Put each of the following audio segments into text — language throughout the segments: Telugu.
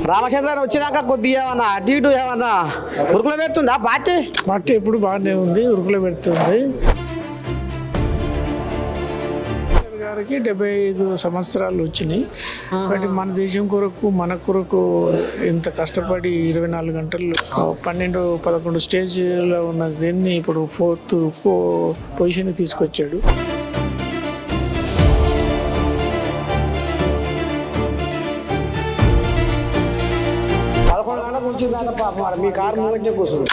రామచంద్ర వచ్చినాక కొద్దిగా ఏమన్నా అటు ఇటు ఏమన్నా ఉరుకులో పెడుతుందా పార్టీ? పార్టీ ఎప్పుడు బాగానే ఉంది, ఉరుకులో పెడుతుంది. గారికి 75 సంవత్సరాలు వచ్చినాయి. కాబట్టి మన దేశం కొరకు, మన కొరకు ఇంత కష్టపడి 24 గంటలు 12-11 స్టేజ్లో ఉన్న దీన్ని ఇప్పుడు 4th పొజిషన్ తీసుకొచ్చాడు. మీ కారు ముంగట్నే కూర్చుంది.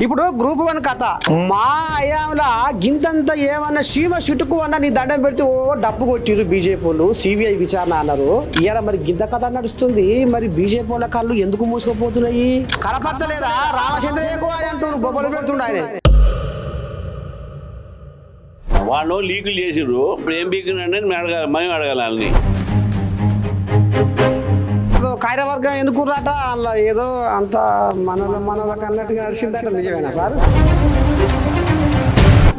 ఇప్పుడు గ్రూప్ 1 కథ మా అయాంలా గింతంత ఏమన్నా సీమ చుట్టుకు అన్న నీ దండం పెడితే ఓ డప్పు కొట్టిరు బీజేపీ వాళ్ళు, సిబిఐ విచారణ అన్నారు. ఇవాళ మరి గింత కథ నడుస్తుంది. మరి బీజేపీ వాళ్ళ కళ్ళు ఎందుకు మూసుకుపోతున్నాయి? కనపడతలేదా? రామచంద్ర అని అంటున్నారు, బొబ్బలు పెడుతుండ ఆయన. వాళ్ళు లీకులు చేసిర్రు. ఇప్పుడు ఏం బీకినంటే మేము అడగాలి వాళ్ళని. కార్యవర్గం ఎన్నుకున్నాట అలా ఏదో అంత మనలకు అన్నట్టుగా నడిచిందట. నిజమేనా సార్?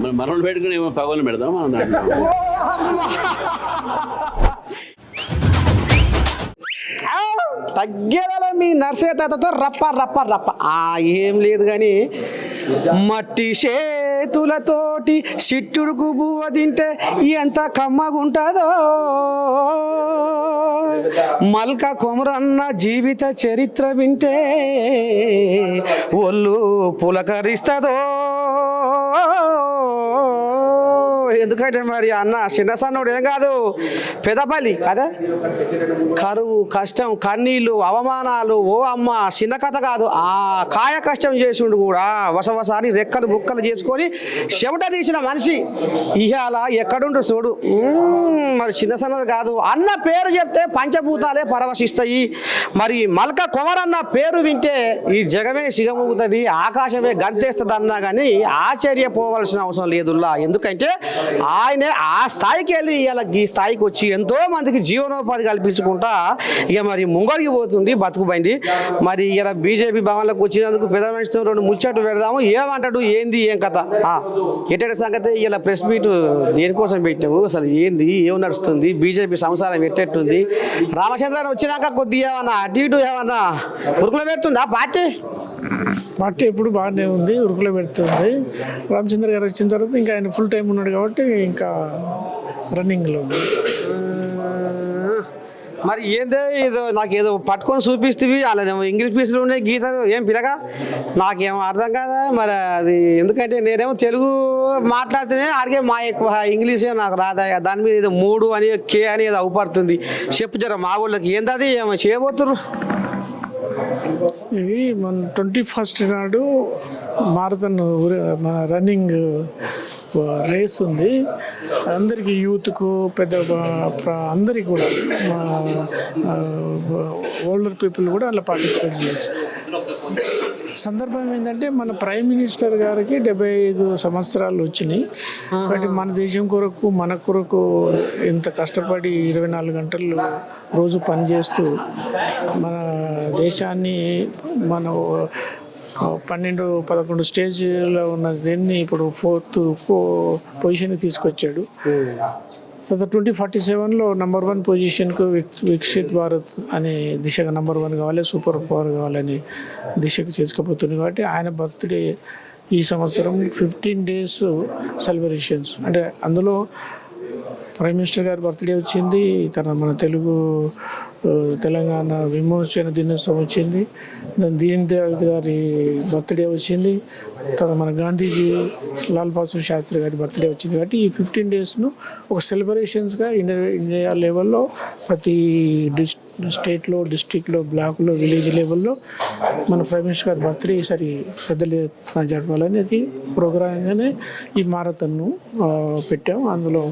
మరి మనల్ని పెట్టుకుని ఏమో పగలు పెడదాం మనం దాంట్లో. తగ్గేదల మీ నర్సేతతో రప్ప రప్ప రప్ప ఏం లేదు కానీ మట్టి చేతులతోటి సిట్టుడుకు బువ్వ తింటే ఎంత కమ్మగుంటుందో, మల్క కొమరన్న జీవిత చరిత్ర వింటే ఒళ్ళు పులకరిస్తుందో. ఎందుకంటే మరి అన్న చిన్న సన్నోడు ఏం కాదు, పెదపల్లి కదా. కరువు, కష్టం, కన్నీళ్ళు, అవమానాలు, ఓ అమ్మ చిన్న కథ కాదు. ఆ కాయ కష్టం చేసిండు కూడా వసవసారి రెక్కలు బుక్కలు చేసుకొని చెమట తీసిన మనిషి ఇవాళ ఎక్కడుండు చూడు. మరి చిన్న సన్నది కాదు. అన్న పేరు చెప్తే పంచభూతాలే పరవశిస్తాయి. మరి మల్క కొమరన్న పేరు వింటే ఈ జగమే సిగమూగుతుంది, ఆకాశమే గంతేస్తుంది అన్నా కానీ ఆశ్చర్యపోవాల్సిన అవసరం లేదుల్లా. ఎందుకంటే ఆయనే ఆ స్థాయికి వెళ్ళి ఇలా ఈ స్థాయికి వచ్చి ఎంతో మందికి జీవనోపాధి కల్పించుకుంటా ఇక మరి ముంగడికి పోతుంది బతుకు బండి. మరి ఇలా బీజేపీ భవన్లకు వచ్చినందుకు పెద్ద మనిషితో 2 ముచ్చట్లు పెడదాము. ఏమంటాడు, ఏంది, ఏం కథ, ఎట్టటి సంగతి, ఇలా ప్రెస్ మీట్ దేనికోసం పెట్టావు, అసలు ఏంది, ఏం నడుస్తుంది, బీజేపీ సంసారం ఎట్టెట్టుంది, రామచంద్ర వచ్చినాక కొద్దిగా ఏమన్నా అటు ఇటు ఏమన్నా ఉరుకులో పెడుతుందా పార్టీ? పార్టీ ఎప్పుడు బాగానే ఉంది, ఉరుకులో పెడుతుంది. రామచంద్ర గారు వచ్చిన తర్వాత ఇంకా ఆయన ఫుల్ టైం ఉన్నాడు కాబట్టి ఇంకా రన్నింగ్లో ఉంది. మరి ఏందే ఏదో నాకేదో పట్టుకొని చూపిస్తేవి అలానే ఇంగ్లీష్ పీసులు ఉన్నాయి గీతలు ఏం పిలగా నాకేమో అర్థం కాదా. మరి అది ఎందుకంటే నేనేమో తెలుగు మాట్లాడితేనే అడిగే మా ఎక్కువ ఇంగ్లీషే నాకు రాదా. దాని మీద ఏదో 3 అని కే అని ఏదో అవుపడుతుంది. చెప్పు జర మా ఊళ్ళకి ఏంది ఏమో చేయబోతుర్రు. ఇది మన 21st నాడు మారథాన్ మన రన్నింగ్ రేస్ ఉంది. అందరికీ యూత్కు పెద్ద అందరికీ కూడా ఓల్డర్ పీపుల్ కూడా అలా పార్టిసిపేట్ చేయొచ్చు. సందర్భం ఏంటంటే మన ప్రైమ్ మినిస్టర్ గారికి 75 సంవత్సరాలు వచ్చినాయి. కాబట్టి మన దేశం కొరకు, మన కొరకు ఇంత కష్టపడి 24 గంటలు రోజు పనిచేస్తూ మన దేశాన్ని మన 12-11 స్టేజ్లో ఉన్న దీన్ని ఇప్పుడు 4th పొజిషన్ తీసుకొచ్చాడు. తర్వాత 2047లో నంబర్ 1 పొజిషన్కు వికసిత్ భారత్ అనే దిశగా నంబర్ 1 కావాలి, సూపర్ పవర్ కావాలని దిశకు చేసుకుపోతుంది. కాబట్టి ఆయన బర్త్డే ఈ సంవత్సరం 15 days సెలబ్రేషన్స్. అంటే అందులో ప్రైమ్ మినిస్టర్ గారి బర్త్డే వచ్చింది, మన తెలంగాణ విమోచన దినోత్సవం వచ్చింది, దీన్ దయాళ్ గారి బర్త్డే వచ్చింది, తర్వాత మన గాంధీజీ లాల్ బహదూర్ శాస్త్రి గారి బర్త్డే వచ్చింది. కాబట్టి ఈ 15 daysను ఒక సెలబ్రేషన్స్గా ఇండియా లెవెల్లో ప్రతి స్టేట్లో, డిస్టిక్లో, బ్లాక్లో, విలేజ్ లెవెల్లో మన ప్రైమ్ మినిస్టర్ గారి బర్త్డే ఈసారి పెద్దలు జరపాలనేది ప్రోగ్రామ్గానే ఈ మారథాన్ను పెట్టాం. అందులో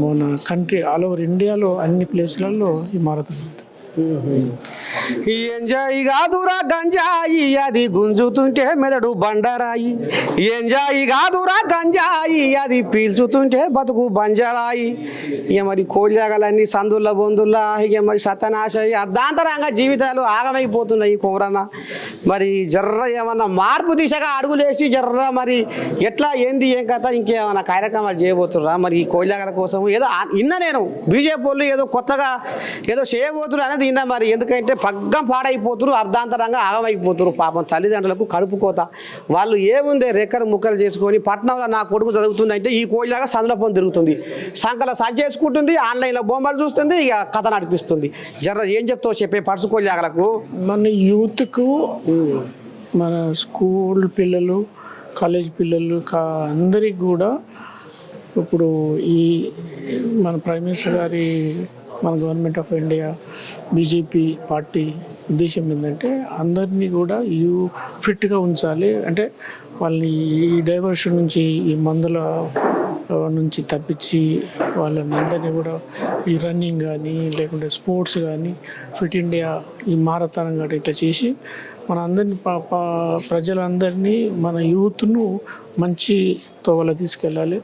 మన కంట్రీ ఆల్ ఓవర్ ఇండియాలో అన్ని ప్లేస్లలో ఈ మారథాన్ ఉంది. ఎంజాయ్ కాదురా గంజాయి అది గుంజుతుంటే మెదడు బండరాయి ఎంజాయ్ కాదురా గంజాయి అది పీల్చుతుంటే బతుకు బంజరాయి ఇక మరి కోళ్ళగలన్నీ సందుల్ల బొందుల్లా ఇక మరి సతనాశయి అర్ధాంతరంగా జీవితాలు ఆగమైపోతున్నాయి కోరన్న మరి జర్ర ఏమన్నా మార్పు దిశగా అడుగులేసి జర్ర మరి ఎట్లా ఏంది ఏం కథ ఇంకేమన్నా కార్యక్రమాలు చేయబోతుర్రా మరి ఈ కోళ్ళగల కోసం ఏదో ఇన్నా నేను బీజేపీ వాళ్ళు ఏదో కొత్తగా ఏదో చేయబోతున్నారు అనేది ఇన్నా మరి ఎందుకంటే పగ్గం పాడైపోతున్నారు అర్ధాంతరంగా ఆగమైపోతున్నారు పాపం తల్లిదండ్రులకు కడుపు కోత వాళ్ళు ఏముందే రెక్కలు ముక్కలు చేసుకొని పట్టణంలో నా కొడుకు చదువుతుందంటే ఈ కోళ్ళగా సందుల పొంది తిరుగుతుంది సంకల సంచి చేసుకుంటుంది ఆన్లైన్లో బొమ్మలు చూస్తుంది ఇక కథ నడిపిస్తుంది జర్ర ఏం చెప్తావు చెప్పే పడుసు కోళ్ళగలకు మన యూత్కు మన స్కూల్ పిల్లలు కాలేజ్ పిల్లలు అందరికి కూడా ఇప్పుడు ఈ మన ప్రైమ్ మినిస్టర్ గారి మన government of India BJP party ఉద్దేశం ఏంటంటే అందరినీ కూడా ఫిట్గా ఉంచాలి అంటే వాళ్ళని ఈ డైవర్షన్ నుంచి ఈ మందుల నుంచి తప్పించి వాళ్ళని అందరినీ కూడా ఈ రన్నింగ్ కానీ లేకుంటే స్పోర్ట్స్ కానీ ఫిట్ ఇండియా ఈ మారథాన్ కానీ ఇట్లా చేసి మన అందరినీ ప్రజలందరినీ మన యూత్ను మంచి తోవలో తీసుకెళ్ళాలి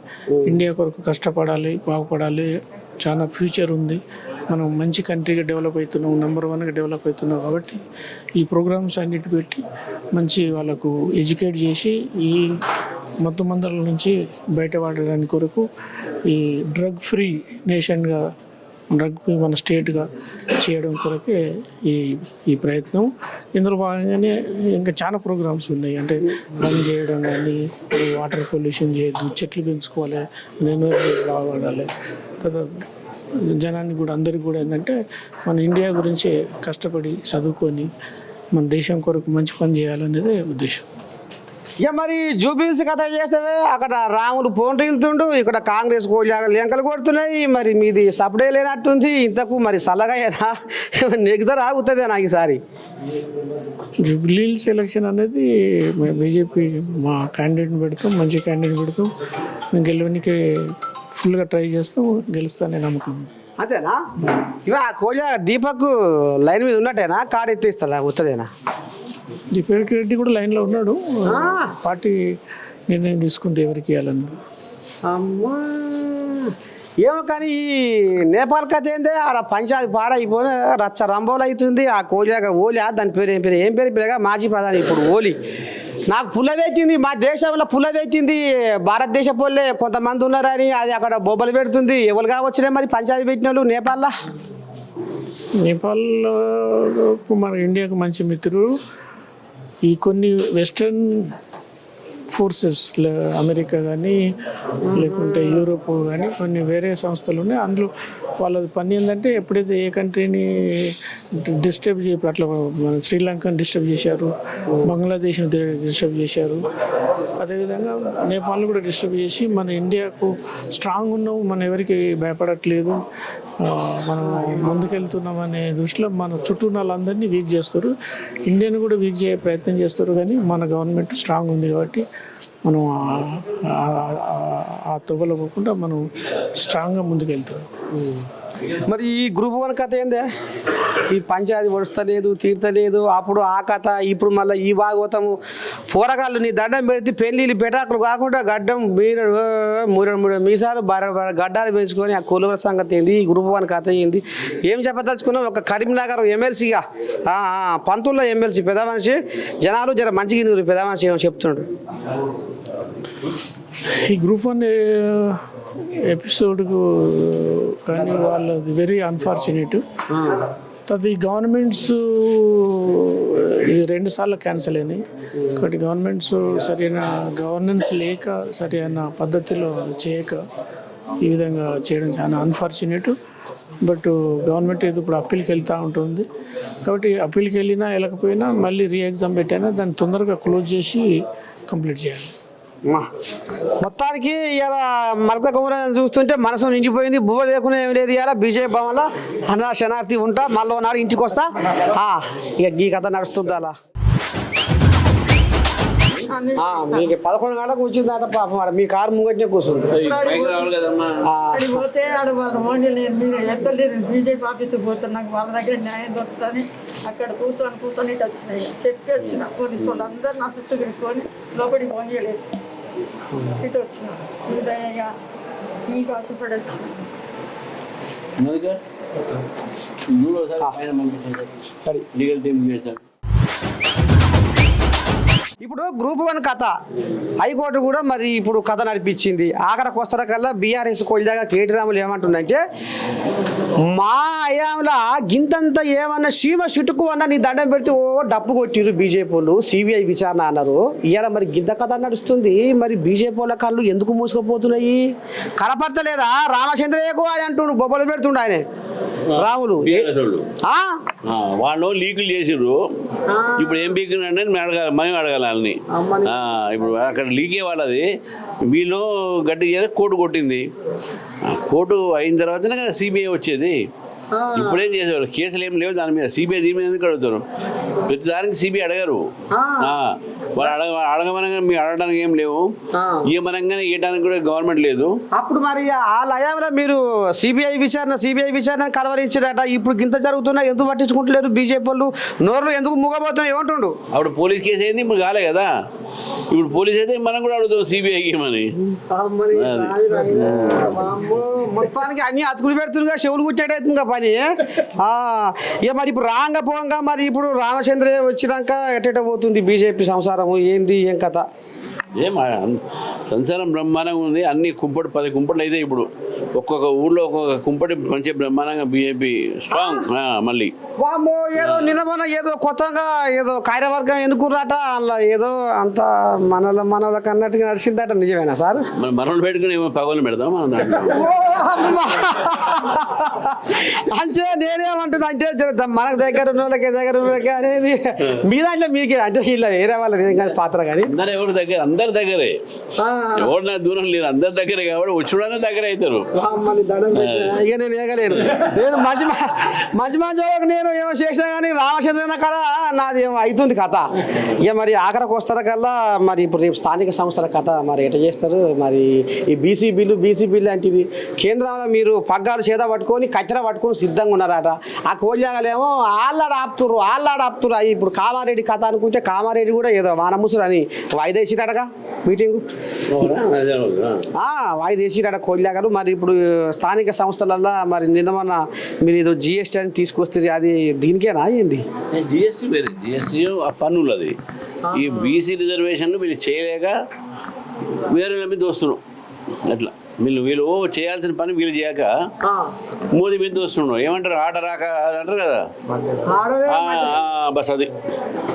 ఇండియా కొరకు కష్టపడాలి బాగుపడాలి చాలా ఫ్యూచర్ ఉంది మనం మంచి కంట్రీగా డెవలప్ అవుతున్నాం నెంబర్ 1గా డెవలప్ అవుతున్నాం కాబట్టి ఈ ప్రోగ్రామ్స్ అన్నిటి పెట్టి మంచి వాళ్ళకు ఎడ్యుకేట్ చేసి ఈ మత్తు మందుల నుంచి బయటపడడానికి కొరకు ఈ డ్రగ్ ఫ్రీ నేషన్గా డ్రగ్ ఫ్రీ మన స్టేట్గా చేయడం కొరకే ఈ ప్రయత్నం ఇందులో భాగంగానే ఇంకా చాలా ప్రోగ్రామ్స్ ఉన్నాయి అంటే రన్ చేయడం కానీ వాటర్ పొల్యూషన్ చేయొద్దు చెట్లు పెంచుకోవాలి నేను బాగుపడాలి తర్వాత జనాన్ని కూడా అందరికీ కూడా ఏంటంటే మన ఇండియా గురించి కష్టపడి చదువుకొని మన దేశం కొరకు మంచి పని చేయాలనేదే ఉద్దేశం ఇక మరి జూబిల్స్ కథ చేస్తే అక్కడ రాములు ఫోన్ రీలుతుండు ఇక్కడ కాంగ్రెస్ లింకలు కొడుతున్నాయి మరి మీది సపడే లేనట్టుంది ఇంతకు మరి చల్లగా నెగ్జర్ ఆగుతుంది నాకు ఈసారి జూబ్లీహిల్స్ ఎలక్షన్ అనేది బీజేపీ మా క్యాండిడేట్ని పెడతాం మంచి క్యాండిడేట్ పెడతాం మేము గెలవడానికి ఫుల్గా ట్రై చేస్తాం గెలుస్తానే నమ్మకం అంతేనా ఇవ కోళ్ళ దీపక్ లైన్ మీద ఉన్నట్టేనా కార్డు ఎత్తేస్తా వస్తుందేనా దీపక్ రెడ్డి కూడా లైన్లో ఉన్నాడు పార్టీ నిర్ణయం తీసుకుంటే ఎవరికి ఇవ్వాలన్నది అమ్మా ఏమో కానీ ఈ నేపాల్ కథ ఏందే ఆడ పంచాయతీ పాడైపోయి రచ్చ రంబోలు అవుతుంది ఆ కోలియాగా ఓలియా దాని పేరు ఏం పేరు పిల్లగా మాజీ ప్రధాని ఇప్పుడు ఓలి నాకు పుల్ల పెట్టింది మా దేశంలో పుల్ల పెట్టింది భారతదేశ పోలే కొంతమంది ఉన్నారని అది అక్కడ బొబ్బలు పెడుతుంది ఎవరు కావచ్చులే మరి పంచాయతీ పెట్టిన వాళ్ళు నేపాల్లో మన ఇండియాకు మంచి మిత్రుడు ఈ కొన్ని వెస్ట్రన్ ఫోర్సెస్ అమెరికా కానీ లేకుంటే యూరోప్ కానీ కొన్ని వేరే సంస్థలు ఉన్నాయి అందులో వాళ్ళది పని ఏంటంటే ఎప్పుడైతే ఏ కంట్రీని డిస్టర్బ్ చేయరు అట్లా మన శ్రీలంకని డిస్టర్బ్ చేశారు బంగ్లాదేశ్ని డిస్టర్బ్ చేశారు అదేవిధంగా నేపాల్ని కూడా డిస్టర్బ్ చేసి మన ఇండియాకు స్ట్రాంగ్ ఉన్నాం మనం ఎవరికి భయపడట్లేదు మనం ముందుకెళ్తున్నామనే దృష్టిలో మన చుట్టూ వాళ్ళందరినీ వీక్ చేస్తారు ఇండియాని కూడా వీక్ చేసే ప్రయత్నం చేస్తారు కానీ మన గవర్నమెంట్ స్ట్రాంగ్ ఉంది కాబట్టి మనం ఆ తొవ్వలో పోకుండా మనం స్ట్రాంగ్గా ముందుకెళ్తాం మరి ఈ గ్రూప్ 1 కథ ఏందే ఈ పంచాయతీ ఒడుస్తలేదు తీర్తలేదు అప్పుడు ఆ కథ ఇప్పుడు మళ్ళీ ఈ భాగవతము పోరగాళ్ళు నీ దండం పెడితే పెళ్ళిళ్ళు పెటాకులు కాకుండా గడ్డం మూరెడు మీసాలు గడ్డాలు పెంచుకొని ఆ కొలువుల సంగతి ఏంది ఈ గ్రూప్ 1 కథ ఏంది ఏం చెప్పదలుచుకున్నాం ఒక కరీంనగర్ ఎమ్మెల్సీగా పంతుల్లో ఎమ్మెల్సీ పెద్ద మనిషి జనాలు జర మంచిగా నువ్వు పెద్ద మనిషి ఏమో చెప్తున్నాడు ఈ గ్రూప్ 1 ఎపిసోడ్కు కానీ వాళ్ళది వెరీ అన్ఫార్చునేట్ అది గవర్నమెంట్స్ ఇది 2 సార్లు క్యాన్సిల్ అయినాయి కాబట్టి గవర్నమెంట్స్ సరైన గవర్నెన్స్ లేక సరైన పద్ధతిలో చేయక ఈ విధంగా చేయడం చాలా అన్ఫార్చునేట్ బట్ గవర్నమెంట్ ఇది ఇప్పుడు అప్పీల్కి వెళ్తూ ఉంటుంది కాబట్టి అప్పీల్కి వెళ్ళినా వెళ్ళకపోయినా మళ్ళీ ఎగ్జామ్ పెట్టైనా దాన్ని తొందరగా క్లోజ్ చేసి కంప్లీట్ చేయాలి మొత్తానికి ఇలా మలక కుమరాన్ని చూస్తుంటే మనసు నిండిపోయింది బువ్వ లేకుండా ఏమి లేదు ఇలా బీజేపీ భవన్లో అన్న శనార్థి ఉంటా మళ్ళీ నాడు ఇంటికి వస్తా ఇక ఈ కథ నడుస్తుంది అలా మీకు 11 గంటలకు కూర్చుందట పాపం ఆడ మీ కారు ముంగట్నే కూర్చుంది. పైకి రావాలి కదమ్మా. అక్కడికి పోతే ఆడ వాళ్ళు మోడీ నేను మీరు ఎద్దలేరు బీజేపీ ఆఫీస్కి పోతాను, నాకు వాళ్ళ దగ్గర న్యాయం దొరుకుతుంది. అక్కడ కూర్చొని ఇటు వచ్చినాయి చెప్పి వచ్చిన పోలీసు వాళ్ళు అందరూ నా చుట్టూ తిరుగుకొని లోపలికి పోనీయలేదు. ఇటు వచ్చిన ఉదయంగా మీకు ఆశపడి వచ్చిన లీగల్ టీమ్ చేశారు. ఇప్పుడు గ్రూప్ 1 కథ హైకోర్టు కూడా మరి ఇప్పుడు కథ నడిపించింది. ఆఖరికి వస్తార కల్లా బీఆర్ఎస్ కొలిదాగా కేటీ రాములు ఏమంటుందంటే మా అయాంలో గింతంత ఏమన్నా సీమ చుట్టుకు అన్నా నీ దండం పెడితే ఓ డప్పు కొట్టిరు బీజేపీ వాళ్ళు, సిబిఐ విచారణ అన్నారు. ఇవాళ మరి గింత కథ నడుస్తుంది. మరి బీజేపీ వాళ్ళ కళ్ళు ఎందుకు మూసుకుపోతున్నాయి? కనపడతలేదా రామచంద్రయ్యకు అని అంటుండు, బొబ్బలు పెడుతుండు ఆయన రాములు. వాళ్ళు లీకులు చేసిర్రు. ఇప్పుడు ఏం పీకినంటే మేము అడగాలి వాళ్ళని. ఇప్పుడు అక్కడ లీకే వాళ్ళది, వీళ్ళు గట్టిగా కోర్టు కొట్టింది. కోర్టు అయిన తర్వాతనే కదా సిబిఐ వచ్చేది. ఇప్పుడేం చేసేవాళ్ళు, కేసులు ఏం లేవు దాని మీద. సిబిఐ దీని మీద ఎందుకు అడుగుతారు? ప్రతిదానికి సిబిఐ అడగరు. వాళ్ళు అడగమనగా మీరు అడగడానికి ఏం లేవు, ఏమనగానే ఇవ్వడానికి కూడా గవర్నమెంట్ లేదు. అప్పుడు మరి ఆ లయంలో మీరు సిబిఐ విచారణ కలవరించారట. ఇప్పుడు గింత జరుగుతున్నా ఎందుకు పట్టించుకుంటలేరు బీజేపీ వాళ్ళు? నోర్లు ఎందుకు మూగబోతున్నాయి ఏమంటుండు? అప్పుడు పోలీస్ కేసు అయింది, ఇప్పుడు కాలే కదా. ఇప్పుడు పోలీస్ అయితే మనం కూడా అడుగుతాం సిబిఐకి ఏమని. మొత్తానికి అన్ని అతుకులు పెడుతుందిగా, చెవులు కుట్టేటవుతుందిగా పని. ఇక మరి ఇప్పుడు రాంగ పోంగా మరి ఇప్పుడు రామచంద్రయ్య వచ్చినాక ఎట్ట పోతుంది బీజేపీ సంసారము? ఏంది ఏం కథ? సంసారం బ్రహ్మాండంగా ఉంది. అన్ని 10 కుంపట్లు అయితే ఇప్పుడు ఒక్కొక్క ఊర్లో ఒక్కొక్క కుంపటి మంచి బ్రహ్మాండంగా బీజేపీ స్ట్రాంగ్. మళ్ళీ వామో ఏదో నిన్న ఏదో కొత్తగా ఏదో కార్యవర్గం ఎన్నుకున్నారట, అలా ఏదో అంత మనలకు అన్నట్టుగా నడిచిందట. నిజమేనా సార్? మనం మనల్ని పెట్టుకుని ఏమో పగలు పెడతాం మనం దాంట్లో. అంటే నేనేమంటున్నా అంటే మనకు దగ్గర ఉన్న వాళ్ళకి అనేది మీ దాంట్లో మీకే అంటే ఇలా వేరే వాళ్ళ పాత్ర కానీ ఎవరి దగ్గర అందరి దగ్గరే, ఎవరు నా దూరం లేరు, అందరి దగ్గరే కాబట్టి వచ్చి దగ్గర అవుతారు. ఇక నేను ఏగలేను. నేను మంచి వాళ్ళకి నేను ఏమో చేసినా కానీ రామచంద్రన కాడ నాది ఏమో అవుతుంది కథ. ఇక మరి ఆఖరికి వస్తారా కల్లా మరి ఇప్పుడు రేపు స్థానిక సంస్థల కథ మరి ఎట్లా చేస్తారు? మరి ఈ బీసీ బిల్లు లాంటిది కేంద్రంలో మీరు పగ్గాలు చేత పట్టుకొని కత్తెర పట్టుకొని సిద్ధంగా ఉన్నారట. ఆ కోళ్ళేమో ఆళ్ళాడ ఆపుతురు. ఇప్పుడు కామారెడ్డి కథ అనుకుంటే కామారెడ్డి కూడా ఏదో వానముసురు అని వాయిదేసిరటగా మీటింగు, వాయిదేసిరట కోళ్ళగారు. మరి ఇప్పుడు స్థానిక సంస్థలల్లో మరి నిన్నమన్న మీరు ఏదో జిఎస్టీ అని తీసుకొస్తే అది దీనికేనా ఏంది? జిఎస్టీ వేరే, జిఎస్టీ పన్నులు. అది ఈ బీసీ రిజర్వేషన్లు వీళ్ళు చేయలేక వేరే మీద వస్తున్నాం. అట్లా వీళ్ళు చేయాల్సిన పని వీళ్ళు చేయక మోదీ మీద వస్తున్నాడు. ఏమంటారు, ఆట రాక అది అంటారు కదా, బస్ అది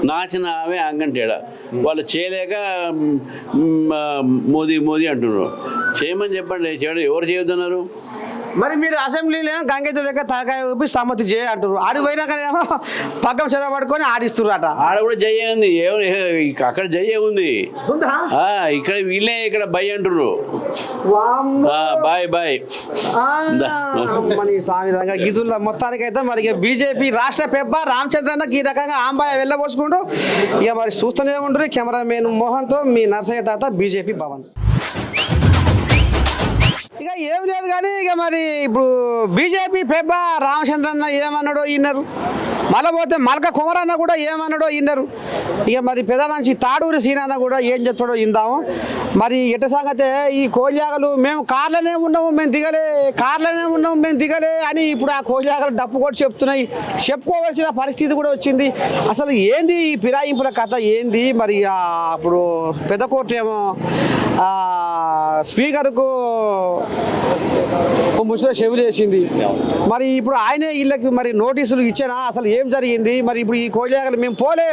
నాచిన ఆమె అంగంటేడా. వాళ్ళు చేయలేక మోదీ అంటున్నారు. చేయమని చెప్పండి, చేయడం ఎవరు చేయొద్దన్నారు? మరి మీరు అసెంబ్లీలో గంగేతో లెక్క తలకాయ ఊపి సమ్మతి చేయ అంటారు. ఆడికి పోయినాకనేమో పక్కన చేత పట్టుకొని ఆడిస్తున్నారు అట. ఆడ కూడా జయ ఉంది, అక్కడ జయ ఉంది. ఇక్కడ వీళ్ళే ఇక్కడ బై అంటున్నారు. బాయ్ సామిరంగా గీతుల్లో మొత్తానికైతే మరి బీజేపీ రాష్ట్ర పెబ్బ రామచంద్రన్నకి ఈ రకంగా ఆంబాయ వెళ్ళబోసుకుంటూ ఇక మరి చూస్తూనే ఉంటారు. కెమెరామెన్ మోహన్తో మీ నర్సయ్య తాత, బీజేపీ భవన్. ఇక ఏం లేదు కానీ ఇక మరి ఇప్పుడు బీజేపీ పెబ్బ రామచంద్రన్న ఏమన్నాడో విన్నారు, మళ్ళీ పోతే మల్క కుమరన్న కూడా ఏమన్నాడో విన్నారు. ఇక మరి పెద్ద మనిషి తాడూరి సీనన్న కూడా ఏం చెప్తాడో విందాము. మరి ఎట్ట సంగతే ఈ కోల్యాగలు మేము కార్లోనే ఉన్నాము మేము దిగలే అని ఇప్పుడు ఆ కోల్యాగలు డప్పు కూడా చెప్తున్నాయి. చెప్పుకోవాల్సిన పరిస్థితి కూడా వచ్చింది. అసలు ఏంది ఈ ఫిరాయింపుల కథ ఏంది? మరి అప్పుడు పెద్ద కోర్టు ఏమో స్పీకర్కు ముచ్చట చెవులు వేసింది. మరి ఇప్పుడు ఆయనే వీళ్ళకి మరి నోటీసులు ఇచ్చానా? అసలు ఏం జరిగింది? మరి ఇప్పుడు ఈ కోళ్ళేగలు మేము పోలే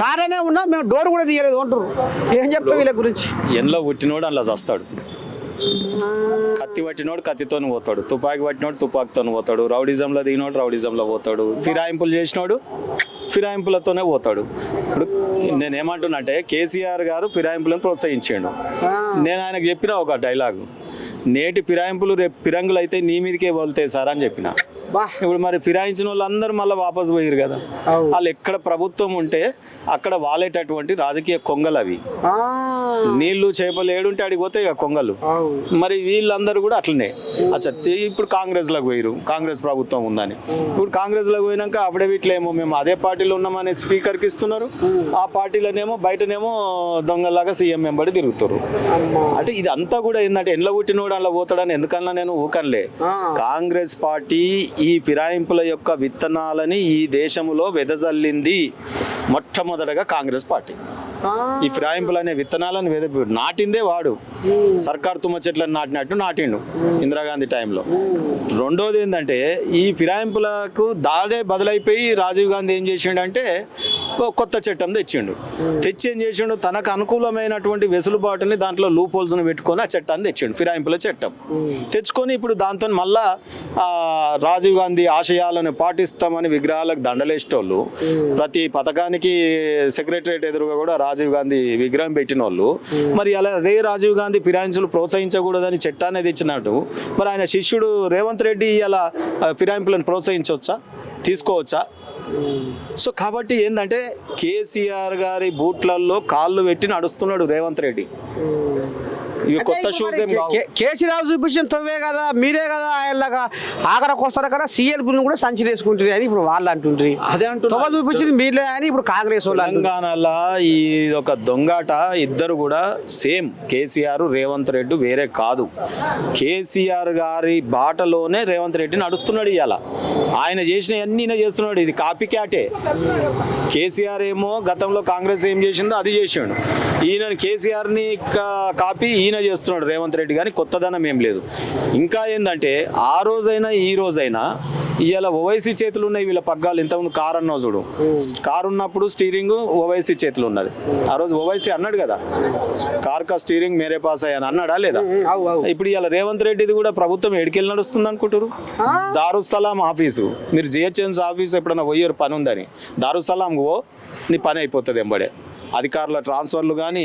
కారణే ఉన్నాం, మేము డోర్ కూడా తీయలేదు అంటారు. ఏం చెప్తాం వీళ్ళ గురించి? ఎండ్లో పుట్టినోడు అలా చేస్తాడు, కత్తి పట్టినోడు కత్తితో పోతాడు, తుపాకి పట్టినోడు తుపాకితో పోతాడు, రౌడిజంలో దిగినోడు రౌడిజంలో పోతాడు, ఫిరాయింపులు చేసినోడు ఫిరాయింపులతోనే పోతాడు. ఇప్పుడు నేనేమంటున్నా అంటే కేసీఆర్ గారు ఫిరాయింపులను ప్రోత్సహించాడు. నేను ఆయనకు చెప్పిన ఒక డైలాగు, నేటి ఫిరాయింపులు రేపు ఫిరంగులు అయితే నీ మీదకే వెళ్తాయి సార్ అని చెప్పిన. బా. ఇప్పుడు మరి ఫిరాయించిన వాళ్ళందరూ మళ్ళీ వాపస్ పోయారు కదా. అవును. వాళ్ళు ఎక్కడ ప్రభుత్వం ఉంటే అక్కడ వాలేటటువంటి రాజకీయ కొంగలు అవి. ఆ, నీళ్లు చేపలు ఏడుంటే అడిగి పోతాయి ఇక కొంగలు. అవును. మరి వీళ్ళందరూ కూడా అట్లనే. అచ్చా ఇప్పుడు కాంగ్రెస్లోకి పోయారు, కాంగ్రెస్ ప్రభుత్వం ఉందని. ఇప్పుడు కాంగ్రెస్లోకి పోయినాక అఫిడవిట్లు ఏమో మేము అదే పార్టీలో ఉన్నామని స్పీకర్కి ఇస్తున్నారు, ఆ పార్టీలోనేమో బయటనేమో దొంగలాగా సీఎం వెంబడి తిరుగుతారు. అంటే ఇది అంతా కూడా ఏంటంటే ఎండ్ల పుట్టినోడు అలా పోతాడని ఎందుకన్నా నేను ఊకనలే. కాంగ్రెస్ పార్టీ ఈ ఫిరాయింపుల యొక్క విత్తనాలని ఈ దేశంలో వెదజల్లింది మొట్టమొదటగా కాంగ్రెస్ పార్టీ. ఈ ఫిరాయింపులు అనే విత్తనాలను నాటిందే వాడు. సర్కార్ తుమ్మ చెట్లను నాటినట్టు నాటిండు ఇందిరాగాంధీ టైంలో. రెండోది ఏంటంటే ఈ ఫిరాయింపులకు దాడే బదులైపోయి రాజీవ్ గాంధీ ఏం చేసిండంటే కొత్త చట్టం తెచ్చిండు. తెచ్చి ఏం చేసిండు, తనకు అనుకూలమైనటువంటి వెసులుబాటుని దాంట్లో లూప్ హోల్స్ని పెట్టుకొని ఆ చట్టాన్ని తెచ్చిండు, ఫిరాయింపుల చట్టం తెచ్చుకొని ఇప్పుడు దాంతో మళ్ళా రాజీవ్ గాంధీ ఆశయాలను పాటిస్తామని విగ్రహాలకు దండలేసేటోళ్ళు, ప్రతి పథకానికి సెక్రటరియట్ ఎదురుగా కూడా రాజీవ్ గాంధీ విగ్రహం పెట్టిన వాళ్ళు మరి అలా అదే రాజీవ్ గాంధీ ఫిరాయింపులు ప్రోత్సహించకూడదని చట్టాన్ని తెచ్చినట్టు మరి ఆయన శిష్యుడు రేవంత్ రెడ్డి అలా ఫిరాయింపులను ప్రోత్సహించవచ్చా, తీసుకోవచ్చా? సో కాబట్టి ఏంటంటే కేసీఆర్ గారి బూట్లలో కాళ్ళు పెట్టి నడుస్తున్నాడు రేవంత్ రెడ్డి. ఇవి కొత్త షూస్ ఏం కావు. కేసీరావు చూపించిన తవ్వే కదా, మీరే కదా ఆయనలాగా ఆఖరికి వస్తారు కదా సీఎల్ బిల్లు కూడా సంచి వేసుకుంటారు అని ఇప్పుడు వాళ్ళు అంటుండ్రి. అదే అంటున్నా. తవ్వ చూపించింది మీరే అని ఇప్పుడు కాంగ్రెస్ వాళ్ళు అంటున్నారు. తెలంగాణలో ఈ ఒక దొంగాట ఇద్దరు కూడా సేమ్. కేసీఆర్ రేవంత్ రెడ్డి వేరే కాదు. కేసీఆర్ గారి బాటలోనే రేవంత్ రెడ్డి నడుస్తున్నాడు. ఇవాళ ఆయన చేసిన అన్ని ఈయన చేస్తున్నాడు. ఇది కాపీ క్యాటే. కేసీఆర్ ఏమో గతంలో కాంగ్రెస్ ఏం చేసిందో అది చేసాడు. ఈయన కేసీఆర్ని కాపీ ఈయన చేస్తున్నాడు రేవంత్ రెడ్డి, కానీ కొత్తదనం ఏం లేదు. ఇంకా ఏంటంటే ఆ రోజైనా ఈ రోజైనా ఇవాళ ఓవైసీ చేతులు ఉన్నాయి వీళ్ళ పగ్గాలు. ఇంతకుముందు కారు అన్నావు చూడు, కారు ఉన్నప్పుడు స్టీరింగ్ ఓవైసీ చేతులు ఉన్నది. ఆ రోజు ఓవైసీ అన్నాడు కదా, కార్ కా స్టీరింగ్ మేరే పాస్ అయ్యాను అన్నాడా లేదా? ఇప్పుడు ఇవాళ రేవంత్ రెడ్డిది కూడా ప్రభుత్వం ఎడికెళ్ళి నడుస్తుంది అనుకుంటారు. దారుస్సలాం ఆఫీసు, మీరు జిహెచ్ఎంసీ ఆఫీసు ఎప్పుడైనా పోయారు పని ఉందని, దారుస్సలాం ఓ నీ పని అయిపోతుంది ఎంబడే. అధికారుల ట్రాన్స్ఫర్లు కానీ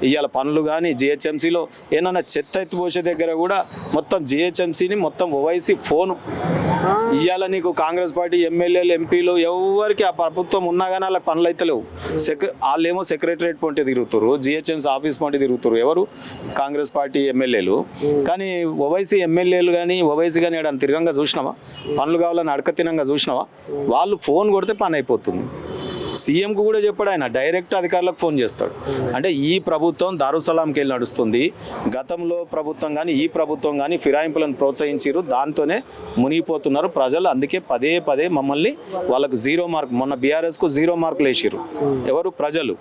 ఇవాళ పనులు కానీ జిహెచ్ఎంసీలో ఏమన్నా చెత్త ఎత్తిపోసే దగ్గర కూడా మొత్తం జిహెచ్ఎంసీని మొత్తం ఓవైసీ ఫోను. ఇవాళ నీకు కాంగ్రెస్ పార్టీ ఎమ్మెల్యేలు ఎంపీలు ఎవరికి ఆ ప్రభుత్వం ఉన్నా కానీ వాళ్ళకి పనులు అయితే లేవు. వాళ్ళేమో సెక్రటరియట్ పొంటి తిరుగుతారు, జిహెచ్ఎంసీ ఆఫీస్ పొంటి తిరుగుతారు ఎవరు, కాంగ్రెస్ పార్టీ ఎమ్మెల్యేలు. కానీ ఓవైసీ ఎమ్మెల్యేలు కానీ ఓవైసీ కానీ ఏడాది తిరగంగా చూసినావా, పనులు కావాలని అడకతినంగా చూసినావా? వాళ్ళు ఫోన్ కొడితే పని అయిపోతుంది. సీఎంకు కూడా చెప్పాడు ఆయన, డైరెక్ట్ అధికారులకు ఫోన్ చేస్తాడు. అంటే ఈ ప్రభుత్వం దారుసలాంకి వెళ్ళి నడుస్తుంది. గతంలో ప్రభుత్వం కానీ ఈ ప్రభుత్వం కానీ ఫిరాయింపులను ప్రోత్సహించారు, దాంతోనే మునిగిపోతున్నారు ప్రజలు. అందుకే పదే పదే మమ్మల్ని వాళ్ళకు 0 మార్క్, మొన్న బీఆర్ఎస్కు 0 మార్కులు వేసారు ఎవరు, ప్రజలు.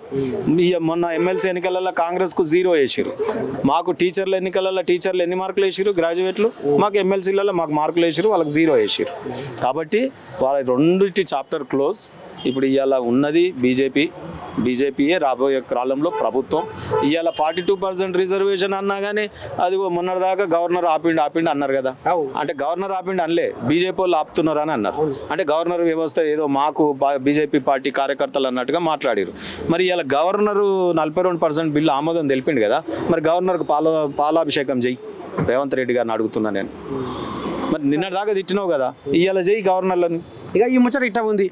మొన్న ఎమ్మెల్సీ ఎన్నికలలో కాంగ్రెస్కు 0 వేసారు. మాకు టీచర్ల ఎన్నికలలో టీచర్లు ఎన్ని మార్కులు వేసారు, గ్రాడ్యుయేట్లు. మాకు ఎమ్మెల్సీలలో మాకు మార్కులు వేసారు, వాళ్ళకి 0 వేసారు. కాబట్టి వాళ్ళ రెండింటి చాప్టర్ క్లోజ్. ఇప్పుడు ఇవాళ ఉన్నది బీజేపీయే రాబోయే కాలంలో ప్రభుత్వం. ఇవాళ 42% రిజర్వేషన్ అన్నా కానీ అది మొన్నటిదాకా గవర్నర్ ఆపిండి అన్నారు కదా. అంటే గవర్నర్ ఆపిండి అనలే, బీజేపీ వాళ్ళు ఆపుతున్నారు అని అన్నారు. అంటే గవర్నర్ వ్యవస్థ ఏదో మాకు బీజేపీ పార్టీ కార్యకర్తలు అన్నట్టుగా మాట్లాడారు. మరి ఇవాళ గవర్నరు 42% బిల్లు ఆమోదం తెలిపిండు కదా. మరి గవర్నర్కు పాలాభిషేకం చెయ్యి రేవంత్ రెడ్డి గారిని అడుగుతున్నా నేను. మరి నిన్నటిదాకా తిట్టినావు కదా, ఇవాళ చెయ్యి గవర్నర్లను. ఇక ఈ ముచ్చట ఇట్లా ఉంది.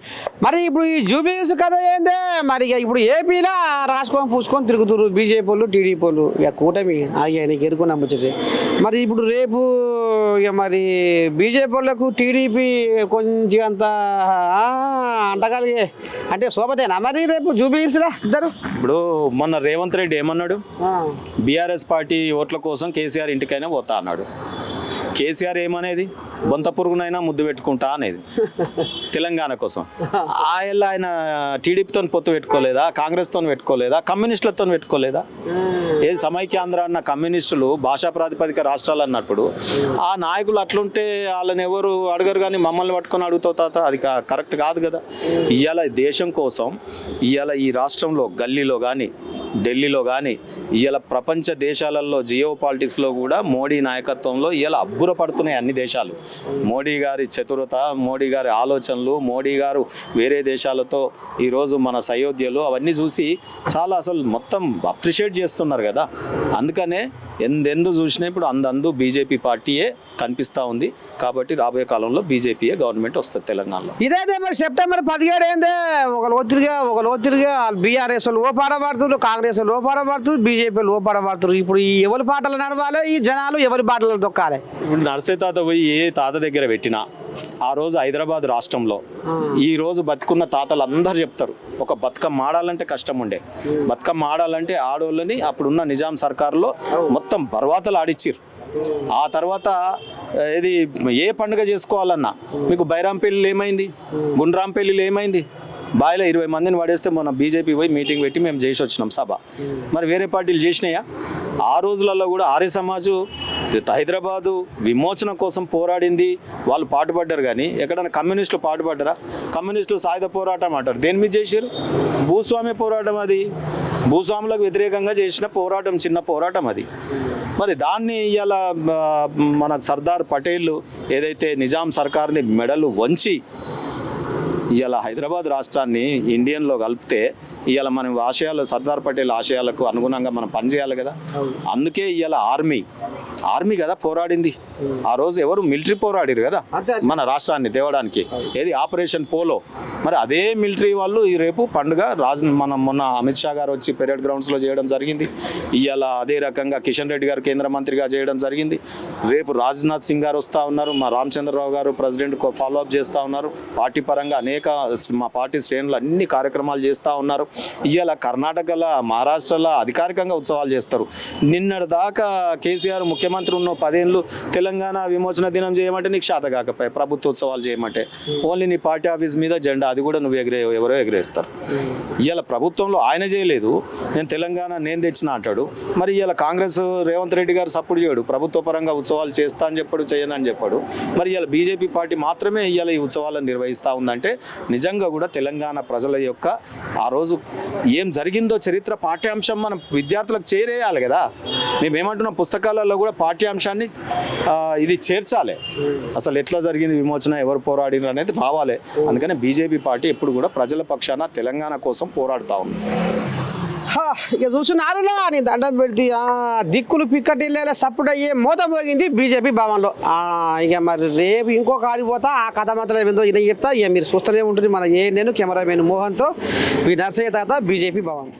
మరి ఇప్పుడు ఈ జూబిలీస్ కథ ఏందే మరి? ఇక ఇప్పుడు ఏపీలో రాసుకొని పూసుకొని తిరుగుతున్నారు బీజేపీ వాళ్ళు టీడీపీ వాళ్ళు. ఇక కూటమి అయ్యా నీకు ఎరుకున్న ముచ్చట. మరి ఇప్పుడు రేపు ఇక మరి బీజేపీ వాళ్ళకు టీడీపీ కొంచెం అంత అంటగలిగే అంటే శోభతేనా మరి రేపు జూబిలీస్లా ఇద్దరు? ఇప్పుడు మొన్న రేవంత్ రెడ్డి ఏమన్నాడు, బీఆర్ఎస్ పార్టీ ఓట్ల కోసం కేసీఆర్ ఇంటికైనా పోతా అన్నాడు. కేసీఆర్ ఏమనేది, బొంత పురుగునైనా ముద్దు పెట్టుకుంటా అనేది తెలంగాణ కోసం. ఆయన టీడీపీతో పొత్తు పెట్టుకోలేదా, కాంగ్రెస్తో పెట్టుకోలేదా, కమ్యూనిస్టులతో పెట్టుకోలేదా? ఏది సమైక్యాంధ్ర అన్న కమ్యూనిస్టులు భాషా ప్రాతిపదిక రాష్ట్రాలు అన్నప్పుడు ఆ నాయకులు అట్లుంటే వాళ్ళని ఎవరు అడగరు, కానీ మమ్మల్ని పట్టుకొని అడుగుతావు తాత, అది కరెక్ట్ కాదు కదా. ఇవాళ దేశం కోసం ఇవాళ ఈ రాష్ట్రంలో గల్లీలో కానీ ఢిల్లీలో కానీ ఇవాళ ప్రపంచ దేశాలలో జియో పాలిటిక్స్లో కూడా మోడీ నాయకత్వంలో ఇవాళ అబ్బురపడుతున్నాయి అన్ని దేశాలు. మోడీ గారి చతురత, మోడీ గారి ఆలోచనలు, మోడీ గారు వేరే దేశాలతో ఈరోజు మన సయోధ్యలు అవన్నీ చూసి చాలా అసలు మొత్తం అప్రిషియేట్ చేస్తున్నారు కదా. అందుకనే ఎందెందు చూసినా ఇప్పుడు అందందు బీజేపీ పార్టీయే కనిపిస్తూ ఉంది. కాబట్టి రాబోయే కాలంలో బీజేపీయే గవర్నమెంట్ వస్తుంది తెలంగాణలో. ఇదైతే మరి సెప్టెంబర్ 17 ఏందే ఒకరు ఒత్తిడిగా బీఆర్ఎస్ వాళ్ళు ఓ పాట పాడుతున్నారు, కాంగ్రెస్ వాళ్ళు ఓ పాట పాడుతున్నారు, బీజేపీ వాళ్ళు ఓ పాట పాడుతున్నారు. ఇప్పుడు ఈ ఎవరి పాటలు నడవాలి, ఈ జనాలు ఎవరి పాటలు దొక్కాలి. ఇప్పుడు నర్సే తాత పోయి ఏ తాత దగ్గర పెట్టినా ఆ రోజు హైదరాబాద్ రాష్ట్రంలో ఈ రోజు బతుకున్న తాతలు అందరు చెప్తారు, ఒక బతుకమ్మ ఆడాలంటే కష్టం ఉండే. బతుకమ్మ ఆడాలంటే ఆడోళ్ళని అప్పుడున్న నిజాం సర్కారులో మొత్తం బర్వాతలు ఆడిచ్చిర్రు. ఆ తర్వాత ఇది ఏ పండుగ చేసుకోవాలన్నా మీకు బైరాంపల్లిలో ఏమైంది, గుండ్రాంపల్లిలో ఏమైంది, బాయిలో 20 మందిని పడేస్తే మొన్న బీజేపీ పోయి మీటింగ్ పెట్టి మేము చేసి వచ్చినాం సభ. మరి వేరే పార్టీలు చేసినాయా? ఆ రోజులలో కూడా ఆర్య సమాజు హైదరాబాదు విమోచన కోసం పోరాడింది, వాళ్ళు పాటుపడ్డారు. కానీ ఎక్కడైనా కమ్యూనిస్టులు పాటుపడ్డారా? కమ్యూనిస్టులు సాయుధ పోరాటం అంటారు, దేని మీద చేశారు? భూస్వామ్య పోరాటం. అది భూస్వాములకు వ్యతిరేకంగా చేసిన పోరాటం, చిన్న పోరాటం అది. మరి దాన్ని ఇవాళ మన సర్దార్ పటేల్ ఏదైతే నిజాం సర్కార్ని మెడలు వంచి ఇవాళ హైదరాబాద్ రాష్ట్రాన్ని ఇండియన్లో కలిపితే ఇవాళ మనం ఆశయాలు, సర్దార్ పటేల్ ఆశయాలకు అనుగుణంగా మనం పనిచేయాలి కదా. అందుకే ఇవాళ ఆర్మీ కదా పోరాడింది. ఆ రోజు ఎవరు మిలిటరీ పోరాడిరు కదా మన రాష్ట్రాన్ని తేవడానికి, ఏది ఆపరేషన్ పోలో. మరి అదే మిలిటరీ వాళ్ళు ఈ రేపు పండుగ మనం మొన్న అమిత్ షా గారు వచ్చి పెరేడ్ గ్రౌండ్స్లో చేయడం జరిగింది. ఇవాళ అదే రకంగా కిషన్ రెడ్డి గారు కేంద్ర మంత్రిగా చేయడం జరిగింది. రేపు రాజ్నాథ్ సింగ్ గారు వస్తూ ఉన్నారు, మా రామచంద్రరావు గారు ప్రెసిడెంట్ ఫాలోఅప్ చేస్తూ ఉన్నారు. పార్టీ పరంగా మా పార్టీ శ్రేణులు అన్ని కార్యక్రమాలు చేస్తూ ఉన్నారు. ఇవాళ కర్ణాటకలో, మహారాష్ట్రలో అధికారికంగా ఉత్సవాలు చేస్తారు. నిన్నటి దాకా కేసీఆర్ ముఖ్యమంత్రి ఉన్న 10 ఏళ్ళు తెలంగాణ విమోచన దినం చేయమంటే నీకు శాత కాకపోయి, ప్రభుత్వ ఉత్సవాలు చేయమంటే ఓన్లీ నీ పార్టీ ఆఫీస్ మీద జెండా, అది కూడా నువ్వు ఎవరో ఎగరేస్తారు. ఇవాళ ప్రభుత్వంలో ఆయన చేయలేదు, నేను తెలంగాణ నేను తెచ్చిన అంటాడు. మరి ఇవాళ కాంగ్రెస్ రేవంత్ రెడ్డి గారు సపోర్ట్ చేయడు, ప్రభుత్వ పరంగా ఉత్సవాలు చేస్తా అని చెప్పాడు, చేయనని చెప్పాడు. మరి ఇవాళ బీజేపీ పార్టీ మాత్రమే ఇవాళ ఈ ఉత్సవాలను నిర్వహిస్తూ ఉందంటే నిజంగా కూడా తెలంగాణ ప్రజల యొక్క ఆ రోజు ఏం జరిగిందో చరిత్ర పాఠ్యాంశం మనం విద్యార్థులకు చేరేయాలి కదా. మేమేమంటున్నాం, పుస్తకాలలో కూడా పాఠ్యాంశాన్ని ఇది చేర్చాలి. అసలు ఎట్లా జరిగింది విమోచన, ఎవరు పోరాడినారు అనేది రావాలి. అందుకని బీజేపీ పార్టీ ఎప్పుడు కూడా ప్రజల పక్షాన తెలంగాణ కోసం పోరాడుతూ ఉంది. ఇక చూసినారులా నీ దండం పెడితే దిక్కులు పిక్కటిల్లే సపోర్ట్ అయ్యే మోత పోగింది బీజేపీ భవన్లో. ఇక మరి రేపు ఇంకొక ఆడిపోతా ఆ కథ మాత్రం ఏందో ఇలా చెప్తా. ఇక మీరు చూస్తూనే ఉంటుంది మన నేను కెమెరామెన్ మోహన్తో, మీ నర్సయ్య తాత, బీజేపీ భవన్.